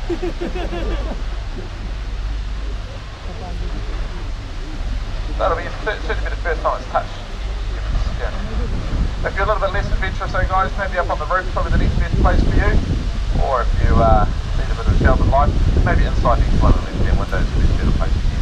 That'll be certainly be the first time it's touched different skin. If you're a little bit less adventurous though guys, maybe up on the roof, probably the next best place for you. Or if you need a bit of sheltered life, maybe inside these one of the left-hand windows is the better place for you.